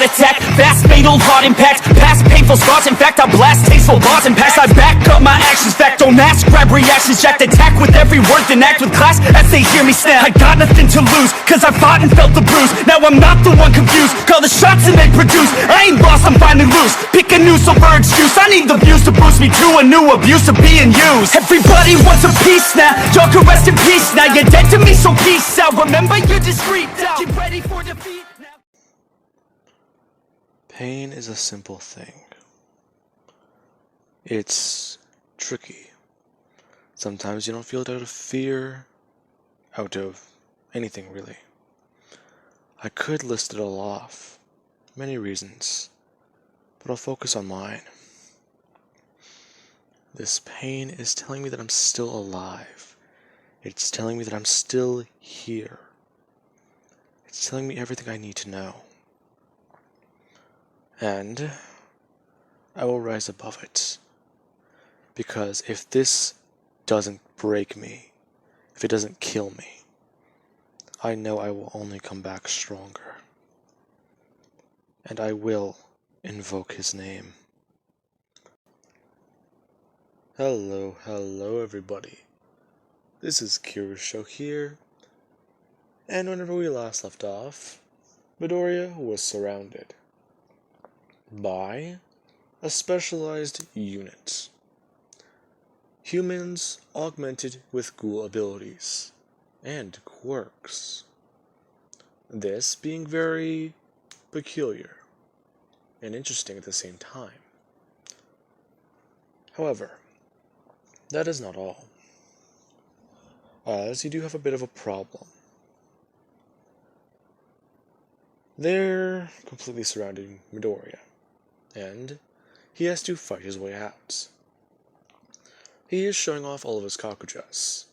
attack, fast fatal heart impact, past painful scars. In fact, I blast tasteful bars and packs. I back up my actions, fact don't ask, grab reactions, jacked attack with every word, then act with class as they hear me snap. I got nothing to lose, cause I fought and felt the bruise. Now I'm not the one confused, call the shots and they produce. I ain't lost, I'm finally loose, pick a new silver excuse. I need the views to boost me to a new abuse of being used. Everybody wants a piece now, y'all can rest in peace now. You're dead to me, so peace out. Remember you're discreet out, get ready for defeat now. Pain is a simple thing. It's tricky. Sometimes you don't feel it out of fear, out of anything really. I could list it all off, many reasons, but I'll focus on mine. This pain is telling me that I'm still alive. It's telling me that I'm still here. It's telling me everything I need to know. And I will rise above it. Because if this doesn't break me, if it doesn't kill me, I know I will only come back stronger. And I will invoke his name. Hello everybody. This is Kirusho here. And whenever we last left off, Midoriya was surrounded by a specialized unit. Humans augmented with Ghoul abilities and quirks. This being very peculiar and interesting at the same time. However, that is not all, as you do have a bit of a problem. They're completely surrounding Midoriya, and he has to fight his way out. He is showing off all of his Kakujas.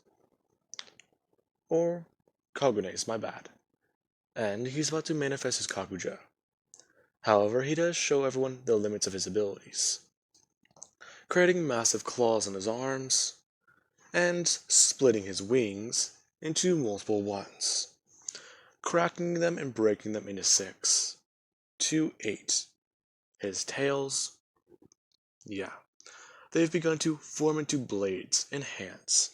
Or Kagunes, my bad. And he's about to manifest his Kakuja. However, he does show everyone the limits of his abilities, creating massive claws on his arms, and splitting his wings into multiple ones, cracking them and breaking them into 6 to 8. His tails, they've begun to form into blades and hands,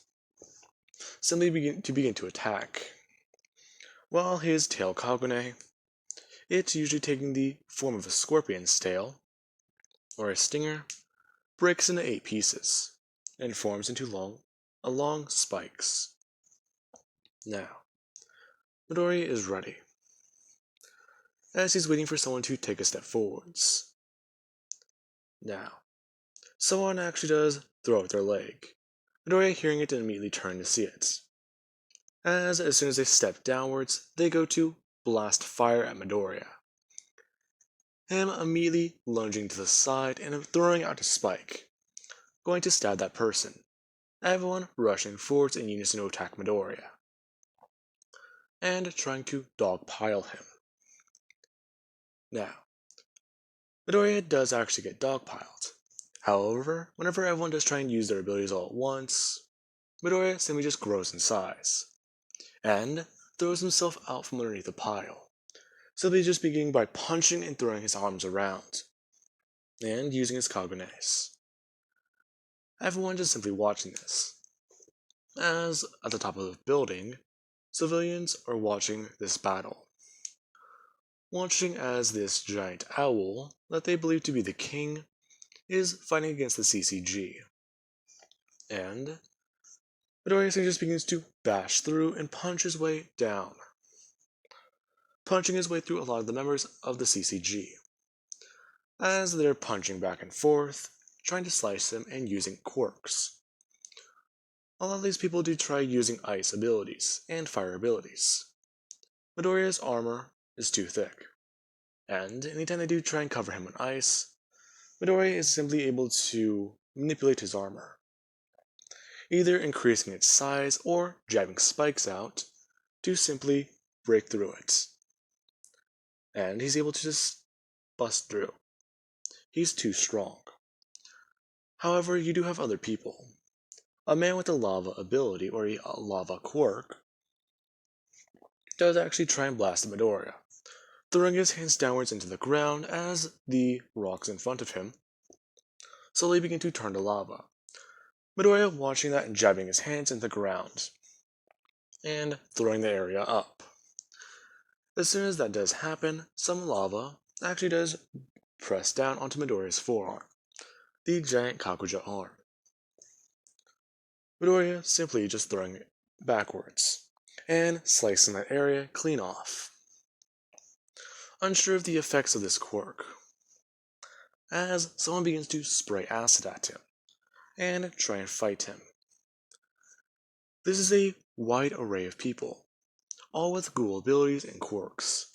simply begin to attack. While his tail Kagune, it's usually taking the form of a scorpion's tail, or a stinger, breaks into 8 pieces, and forms into long spikes. Now, Midoriya is ready, as he's waiting for someone to take a step forwards. Now, someone actually does throw out their leg. Midoriya, hearing it, immediately turn to see it. As soon as they step downwards, they go to blast fire at Midoriya. Him immediately lunging to the side and throwing out a spike, going to stab that person. Everyone rushing forwards in unison to attack Midoriya, and trying to dogpile him. Now, Midoriya does actually get dogpiled. However, whenever everyone does try and use their abilities all at once, Midoriya simply just grows in size, and throws himself out from underneath the pile, simply just beginning by punching and throwing his arms around, and using his Kagunes. Everyone just simply watching this, as at the top of the building, civilians are watching this battle. Watching as this giant owl, that they believe to be the king, is fighting against the CCG. And Midoriya just begins to bash through and punch his way down, punching his way through a lot of the members of the CCG, as they're punching back and forth, trying to slice him and using quirks. A lot of these people do try using ice abilities and fire abilities. Midoriya's armor is too thick, and anytime they do try and cover him in ice, Midoriya is simply able to manipulate his armor, either increasing its size or jabbing spikes out to simply break through it. And he's able to just bust through. He's too strong. However, you do have other people. A man with a lava ability, or a lava quirk, does actually try and blast the Midoriya, throwing his hands downwards into the ground as the rocks in front of him slowly begin to turn to lava. Midoriya watching that and jabbing his hands into the ground and throwing the area up. As soon as that does happen, some lava actually does press down onto Midoriya's forearm, the giant Kakuja arm. Midoriya simply just throwing it backwards and slicing that area clean off. Unsure of the effects of this quirk, as someone begins to spray acid at him and try and fight him. This is a wide array of people, all with Ghoul abilities and quirks,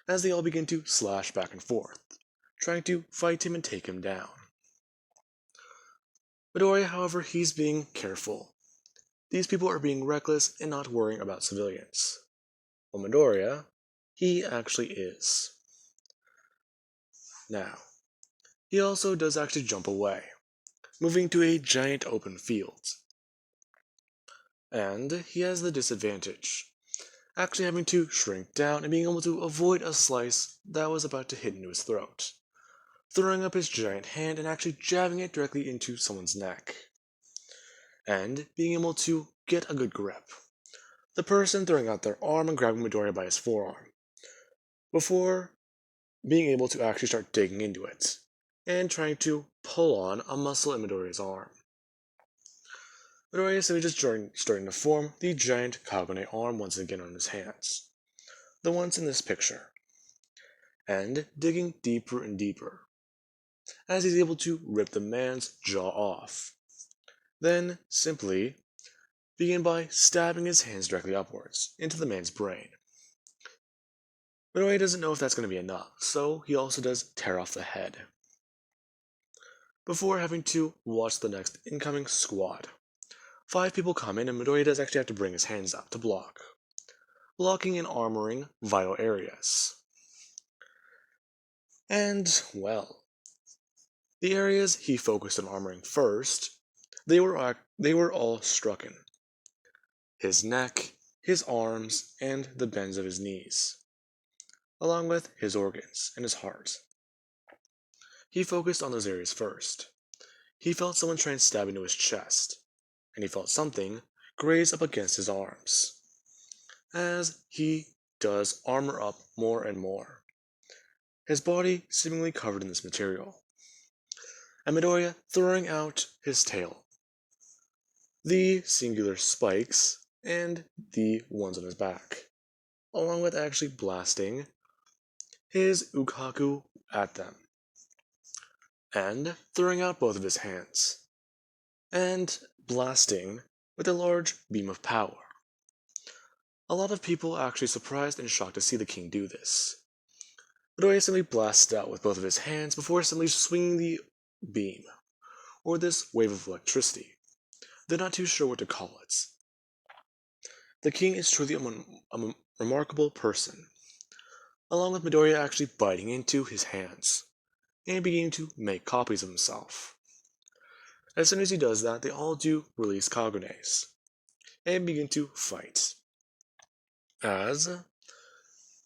as they all begin to slash back and forth, trying to fight him and take him down. Midoriya, however, he's being careful. These people are being reckless and not worrying about civilians. Well, Midoriya, he actually is. Now, he also does actually jump away, moving to a giant open field. And he has the disadvantage, actually having to shrink down and being able to avoid a slice that was about to hit into his throat, throwing up his giant hand and actually jabbing it directly into someone's neck, and being able to get a good grip. The person throwing out their arm and grabbing Midoriya by his forearm, before being able to actually start digging into it, and trying to pull on a muscle in Midoriya's arm. Midoriya is simply just starting to form the giant Kagune arm once again on his hands, the ones in this picture, and digging deeper and deeper, as he's able to rip the man's jaw off. Then, simply, begin by stabbing his hands directly upwards, into the man's brain. Midoriya doesn't know if that's going to be enough, so he also does tear off the head, before having to watch the next incoming squad. 5 people come in, and Midoriya does actually have to bring his hands up to block, blocking and armoring vital areas. And, well, the areas he focused on armoring first, they were all strucken. His neck, his arms, and the bends of his knees, along with his organs and his heart. He focused on those areas first. He felt someone try and stab into his chest, and he felt something graze up against his arms, as he does armor up more and more, his body seemingly covered in this material, and Midoriya throwing out his tail, the singular spikes, and the ones on his back, along with actually blasting his Ukaku at them, and throwing out both of his hands, and blasting with a large beam of power. A lot of people are actually surprised and shocked to see the king do this. Midoriya simply blasts out with both of his hands before simply swinging the beam, or this wave of electricity. They're not too sure what to call it. The king is truly a remarkable person, along with Midoriya actually biting into his hands, and beginning to make copies of himself. As soon as he does that, they all do release Kagunes, and begin to fight. As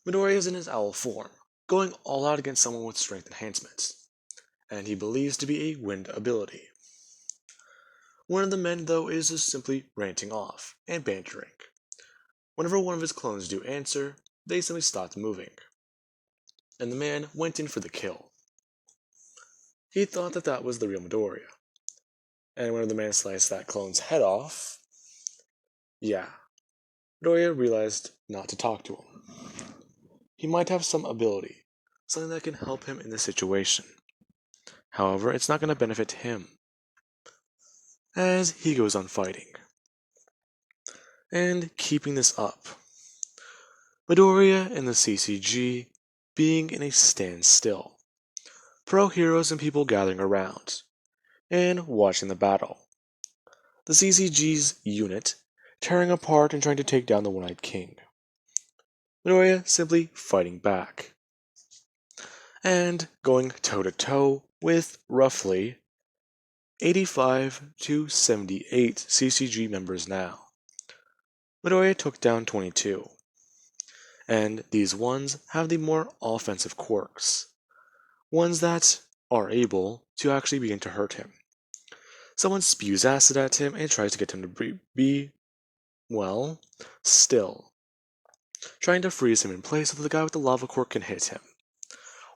Midoriya is in his owl form, going all out against someone with strength enhancements, and he believes to be a wind ability. One of the men, though, is just simply ranting off and bantering. Whenever one of his clones do answer, they simply stopped moving, and the man went in for the kill. He thought that that was the real Midoriya, and when the man sliced that clone's head off, Midoriya realized not to talk to him. He might have some ability, something that can help him in this situation. However, it's not going to benefit him, as he goes on fighting, and keeping this up. Midoriya and the CCG being in a standstill, pro heroes and people gathering around, and watching the battle. The CCG's unit tearing apart and trying to take down the One-Eyed King. Midoriya simply fighting back, and going toe-to-toe with roughly 85 to 78 CCG members now. Midoriya took down 22, and these ones have the more offensive quirks, ones that are able to actually begin to hurt him. Someone spews acid at him and tries to get him to be well, still, trying to freeze him in place so that the guy with the lava quirk can hit him,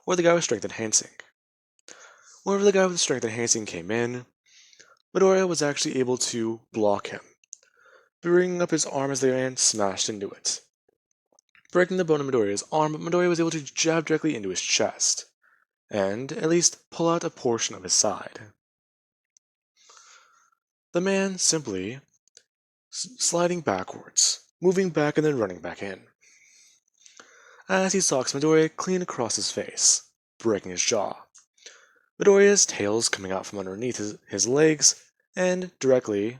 or the guy with strength enhancing. Whenever the guy with strength enhancing came in, Midoriya was actually able to block him, bringing up his arm as the man smashed into it, breaking the bone in Midoriya's arm, but Midoriya was able to jab directly into his chest, and at least pull out a portion of his side. The man simply sliding backwards, moving back and then running back in, as he socks Midoriya clean across his face, breaking his jaw. Midoriya's tails coming out from underneath his legs and directly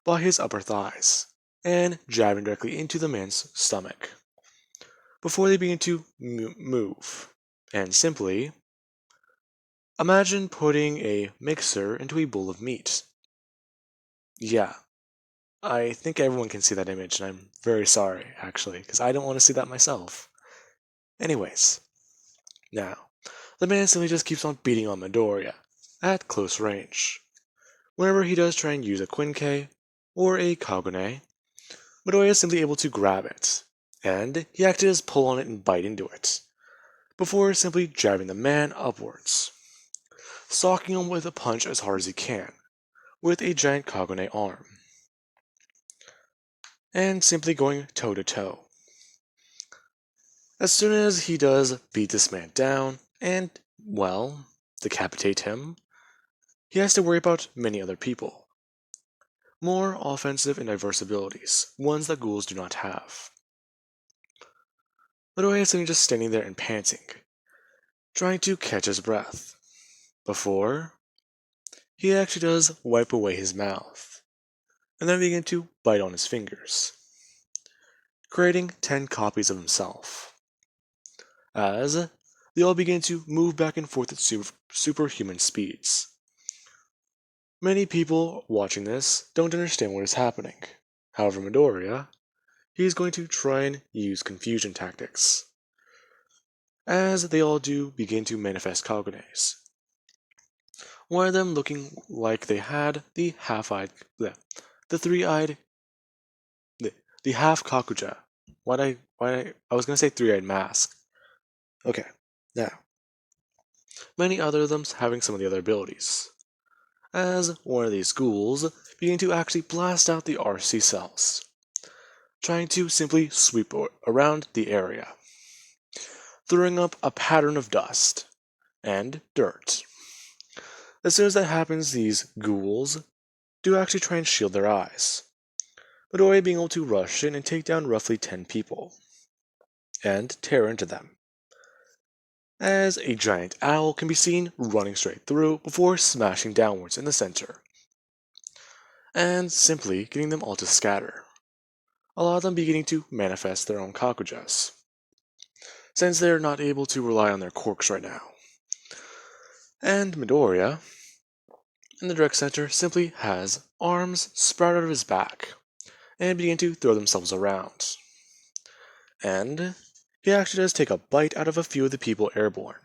by his upper thighs, and jabbing directly into the man's stomach, before they begin to move. And simply, imagine putting a mixer into a bowl of meat. Yeah, I think everyone can see that image, and I'm very sorry, actually, because I don't want to see that myself. Anyways, now, the man simply just keeps on beating on Midoriya, at close range. Whenever he does try and use a Quinque, or a Kagune, Midoriya is simply able to grab it, and he actually does pull on it and bite into it, before simply jabbing the man upwards, socking him with a punch as hard as he can, with a giant Kagune arm, and simply going toe to toe. As soon as he does beat this man down, and, well, decapitate him, he has to worry about many other people. More offensive and diverse abilities, ones that ghouls do not have. Midoriya is simply just standing there and panting, trying to catch his breath, before he actually does wipe away his mouth, and then begin to bite on his fingers, creating 10 copies of himself, as they all begin to move back and forth at superhuman speeds. Many people watching this don't understand what is happening. However, Midoriya, he is going to try and use confusion tactics, as they all do begin to manifest Kagunes. One of them looking like they had the the three-eyed, the half Kakuja. I was gonna say three-eyed mask. Okay, now, many other of them having some of the other abilities, as one of these ghouls begin to actually blast out the RC cells, trying to simply sweep around the area, throwing up a pattern of dust and dirt. As soon as that happens, these ghouls do actually try and shield their eyes, Midoriya being able to rush in and take down roughly 10 people, and tear into them, as a giant owl can be seen running straight through before smashing downwards in the center, and simply getting them all to scatter, a lot of them beginning to manifest their own Kakujas, since they are not able to rely on their quirks right now. And Midoriya, in the direct center, simply has arms sprout out of his back, and begin to throw themselves around. And he actually does take a bite out of a few of the people airborne,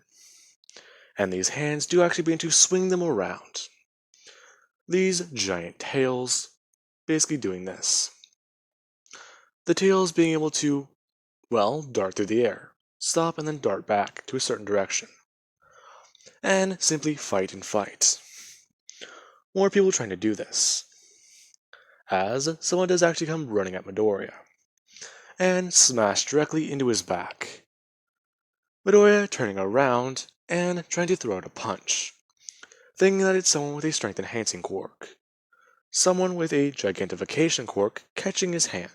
and these hands do actually begin to swing them around. These giant tails basically doing this. The tails being able to, well, dart through the air, stop and then dart back to a certain direction, and simply fight and fight. More people trying to do this, as someone does actually come running at Midoriya, and smash directly into his back. Midoriya turning around and trying to throw out a punch, thinking that it's someone with a strength enhancing quirk. Someone with a gigantification quirk catching his hand.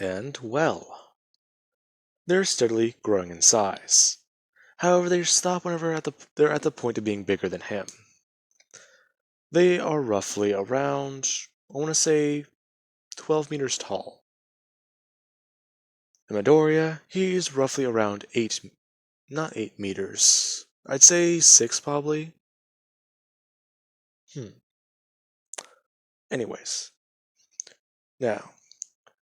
And, well, they're steadily growing in size. However, they stop whenever they're at the point of being bigger than him. They are roughly around, I want to say, 12 meters tall. And Midoriya, he's roughly around 8 meters. I'd say 6 probably. Anyways. Now,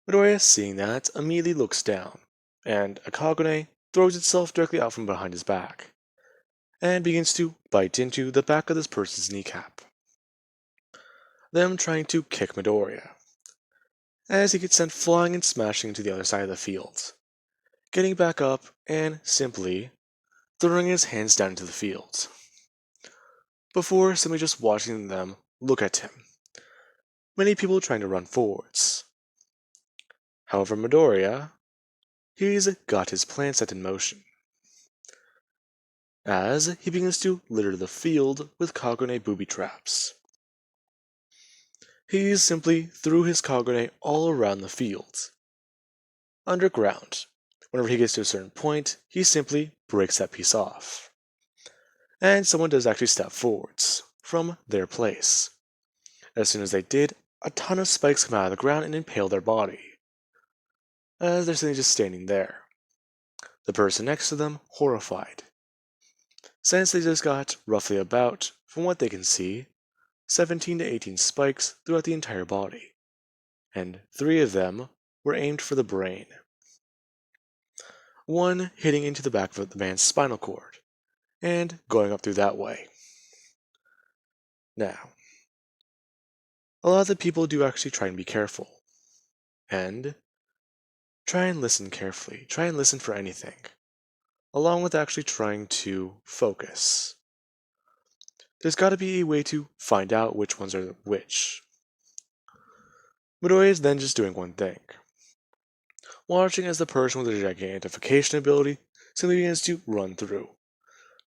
Midoriya, seeing that, immediately looks down, and a Kagune throws itself directly out from behind his back, and begins to bite into the back of this person's kneecap, them trying to kick Midoriya, as he gets sent flying and smashing to the other side of the field, getting back up and simply throwing his hands down into the field, before simply just watching them look at him, many people trying to run forwards. However, Midoriya, he's got his plan set in motion, as he begins to litter the field with Kagune booby traps. He simply threw his Kagune all around the field. Underground, whenever he gets to a certain point, he simply breaks that piece off. And someone does actually step forwards from their place. As soon as they did, a ton of spikes come out of the ground and impale their body, as they're simply just standing there. The person next to them horrified, since they just got roughly about, from what they can see, 17 to 18 spikes throughout the entire body, and 3 of them were aimed for the brain. One hitting into the back of the man's spinal cord, and going up through that way. Now, a lot of the people do actually try and be careful, and try and listen carefully, try and listen for anything, along with actually trying to focus. There's got to be a way to find out which ones are which. Midoriya is then just doing one thing, watching as the person with the gigantification ability simply begins to run through,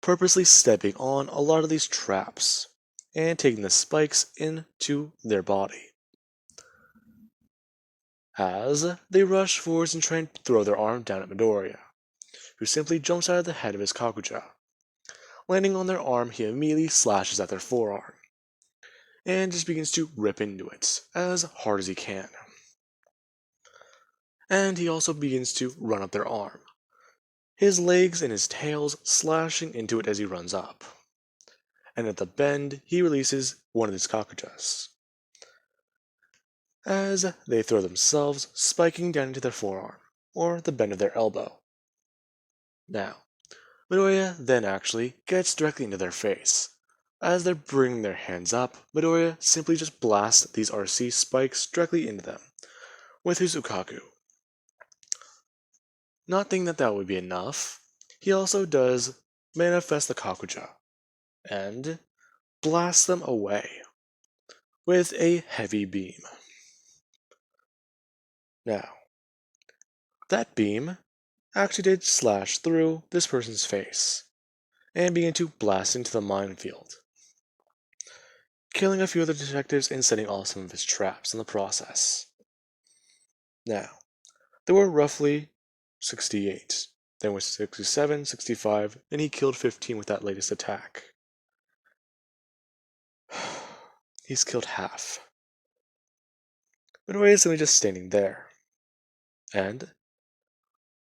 purposely stepping on a lot of these traps, and taking the spikes into their body, as they rush forwards and try and throw their arm down at Midoriya, who simply jumps out of the head of his Kakuja. Landing on their arm, he immediately slashes at their forearm, and just begins to rip into it as hard as he can. And he also begins to run up their arm, his legs and his tails slashing into it as he runs up. And at the bend, he releases one of his Kakujas, as they throw themselves spiking down into their forearm, or the bend of their elbow. Now, Midoriya then actually gets directly into their face. As they're bringing their hands up, Midoriya simply just blasts these RC spikes directly into them with his Ukaku. Not thinking that that would be enough, he also does manifest the Kakuja and blasts them away with a heavy beam. Now, that beam actually did slash through this person's face and began to blast into the minefield, killing a few other detectives and setting off some of his traps in the process. Now, there were roughly 68, then was 67, 65, and he killed 15 with that latest attack. He's killed half. Midoriya is simply just standing there, and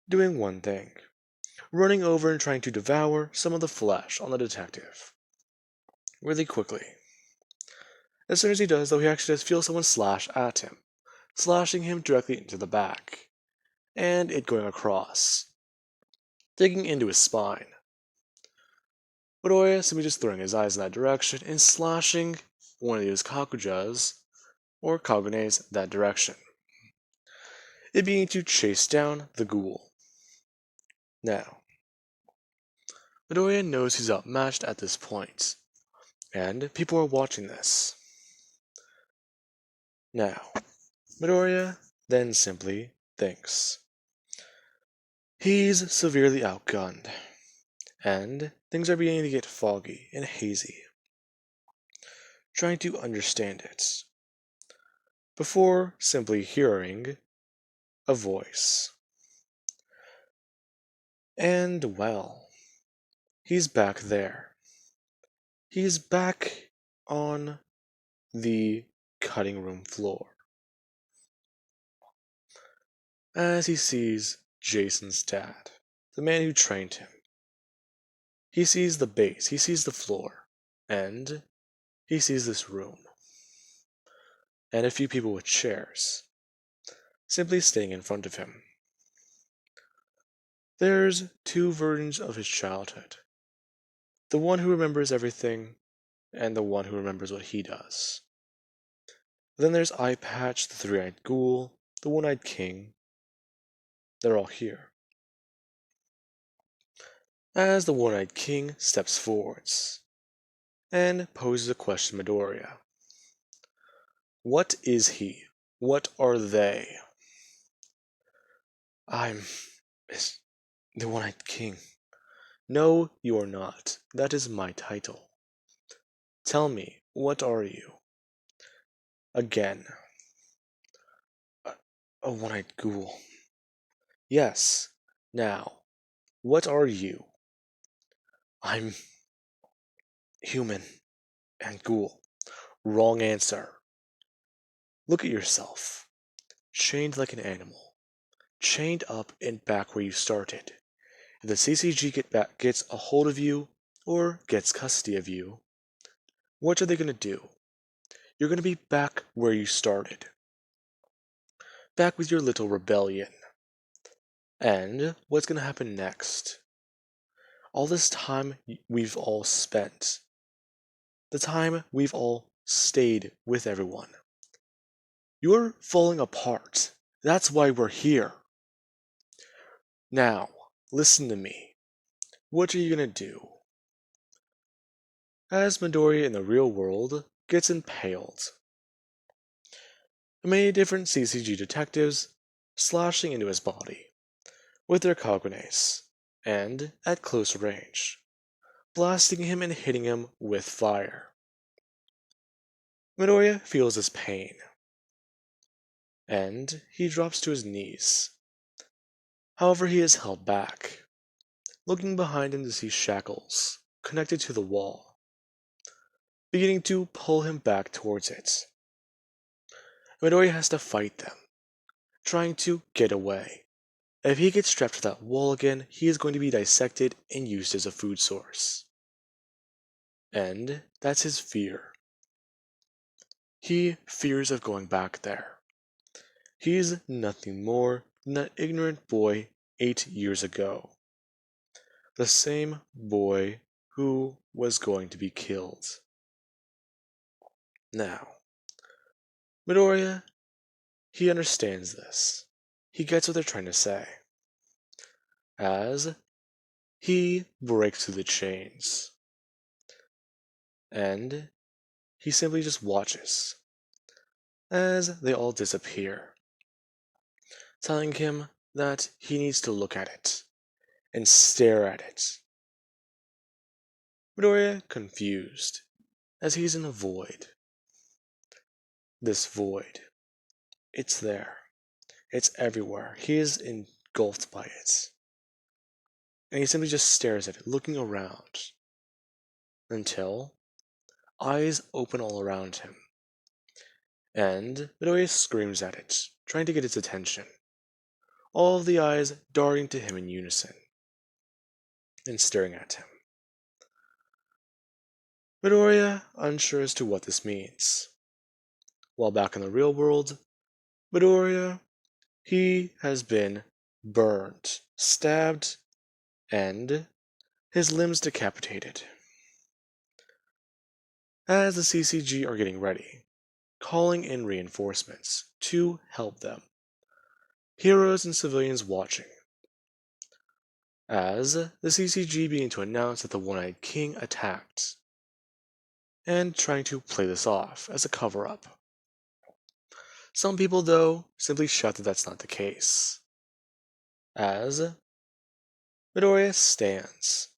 doing one thing, running over and trying to devour some of the flesh on the detective, really quickly. As soon as he does, though, he actually does feel someone slash at him, slashing him directly into the back, and it going across, digging into his spine. Midoriya simply just throwing his eyes in that direction and slashing one of those Kakujas, or Kagunes, that direction, it being to chase down the Ghoul. Now, Midoriya knows he's outmatched at this point, and people are watching this. Now, Midoriya then simply thinks. He's severely outgunned, and things are beginning to get foggy and hazy. Trying to understand it, before simply hearing a voice. And well, he's back there. He's back on the cutting room floor, as he sees Jason's dad, the man who trained him. He sees the base, he sees the floor, and he sees this room, and a few people with chairs, simply staying in front of him. There's two versions of his childhood. The one who remembers everything, and the one who remembers what he does. Then there's Eye Patch, the three-eyed ghoul, the one-eyed king. They're all here. As the one-eyed king steps forwards and poses a question to Midoriya. What is he? What are they? I'm the one-eyed king. No, you are not. That is my title. Tell me, what are you? Again. A one-eyed ghoul. Yes. Now, what are you? I'm human and ghoul. Wrong answer. Look at yourself. Chained like an animal. Chained up and back where you started. If the CCG gets a hold of you, or gets custody of you, what are they going to do? You're going to be back where you started. Back with your little rebellion. And what's going to happen next? All this time we've all spent. The time we've all stayed with everyone. You're falling apart. That's why we're here. Now, listen to me. What are you going to do? As Midoriya in the real world gets impaled. Many different CCG detectives slashing into his body with their cognate and at close range, blasting him and hitting him with fire. Midoriya feels his pain, and he drops to his knees. However, he is held back, looking behind him to see shackles connected to the wall, beginning to pull him back towards it. Midoriya has to fight them, trying to get away. If he gets strapped to that wall again, he is going to be dissected and used as a food source. And that's his fear. He fears of going back there. He's nothing more than that ignorant boy 8 years ago. The same boy who was going to be killed. Now, Midoriya, he understands this. He gets what they're trying to say. As he breaks through the chains. And he simply just watches as they all disappear, telling him that he needs to look at it and stare at it. Midoriya confused as he's in a void. This void, it's there. It's everywhere. He is engulfed by it. And he simply just stares at it, looking around, until eyes open all around him. And Midoriya screams at it, trying to get its attention. All of the eyes darting to him in unison, and staring at him. Midoriya unsure as to what this means. While back in the real world, Midoriya, he has been burned, stabbed, and his limbs decapitated. As the CCG are getting ready, calling in reinforcements to help them. Heroes and civilians watching. As the CCG begin to announce that the One-Eyed King attacked, and trying to play this off as a cover-up. Some people, though, simply shout that that's not the case. As Midoriya stands,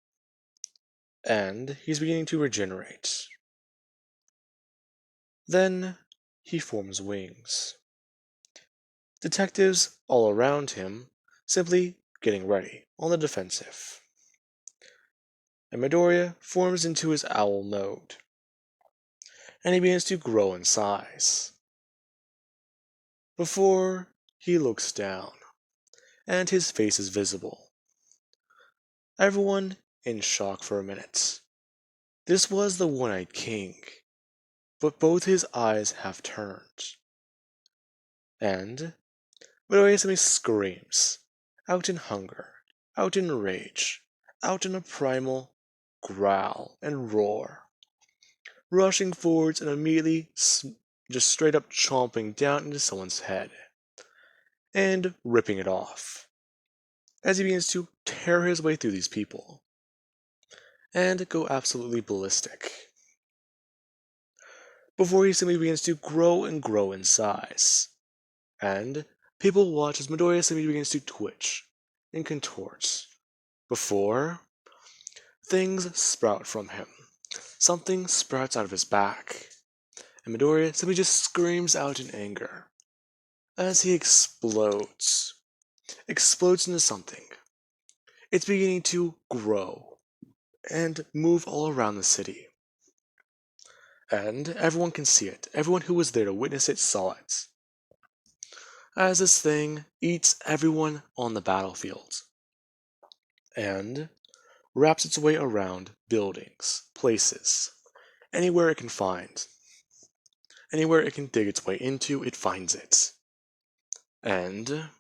and he's beginning to regenerate. Then he forms wings. Detectives all around him simply getting ready, on the defensive. And Midoriya forms into his owl mode, and he begins to grow in size. Before he looks down, and his face is visible. Everyone in shock for a minute. This was the One-Eyed King, but both his eyes have turned. And Midoriya suddenly screams, out in hunger, out in rage, out in a primal growl and roar, rushing forwards and immediately just straight up chomping down into someone's head and ripping it off as he begins to tear his way through these people and go absolutely ballistic before he simply begins to grow and grow in size. And people watch as Midoriya simply begins to twitch and contort before things sprout from him. Something sprouts out of his back, and Midoriya simply just screams out in anger as he explodes into something. It's beginning to grow and move all around the city. And everyone can see it. Everyone who was there to witness it saw it. As this thing eats everyone on the battlefield and wraps its way around buildings, places, anywhere it can find. Anywhere it can dig its way into, it finds it. And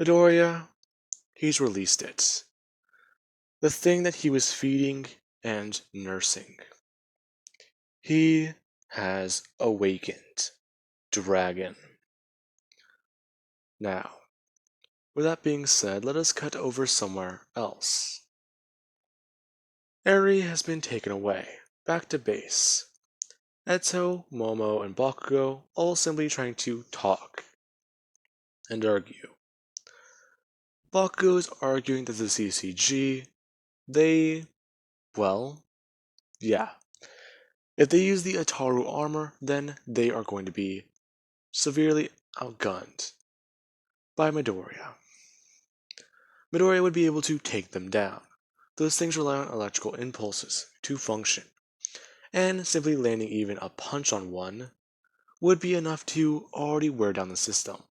Midoriya, he's released it. The thing that he was feeding and nursing. He has awakened Dragon. Now, with that being said, let us cut over somewhere else. Eri has been taken away, back to base. Eto, Momo, and Bakugo all simply trying to talk and argue. Bakugo's arguing that the CCG, well, yeah. If they use the Ataru armor, then they are going to be severely outgunned by Midoriya. Midoriya would be able to take them down. Those things rely on electrical impulses to function, and simply landing even a punch on one would be enough to already wear down the system.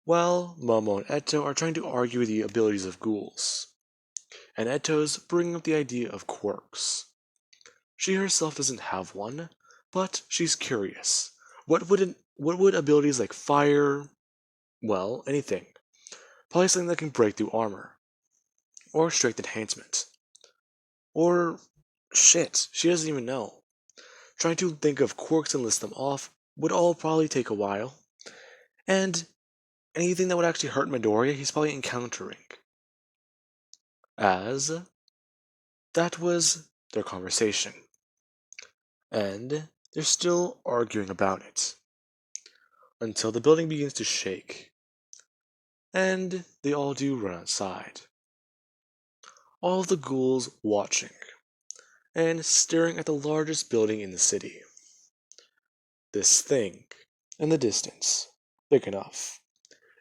While Momo and Eto are trying to argue the abilities of ghouls, and Eto's bringing up the idea of quirks. She herself doesn't have one, but she's curious. What would abilities like fire, well, anything. Probably something that can break through armor, or strength enhancement, or shit, she doesn't even know. Trying to think of quirks and list them off would all probably take a while, and anything that would actually hurt Midoriya, he's probably encountering. As that was their conversation. And they're still arguing about it. Until the building begins to shake. And they all do run outside. All of the ghouls watching. And staring at the largest building in the city. This thing, in the distance, big enough,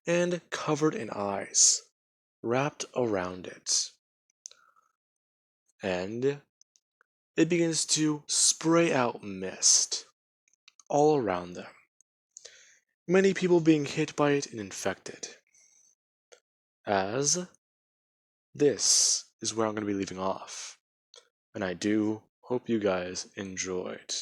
and covered in eyes, wrapped around it. And it begins to spray out mist all around them. Many people being hit by it and infected. As this is where I'm going to be leaving off. And I do hope you guys enjoyed.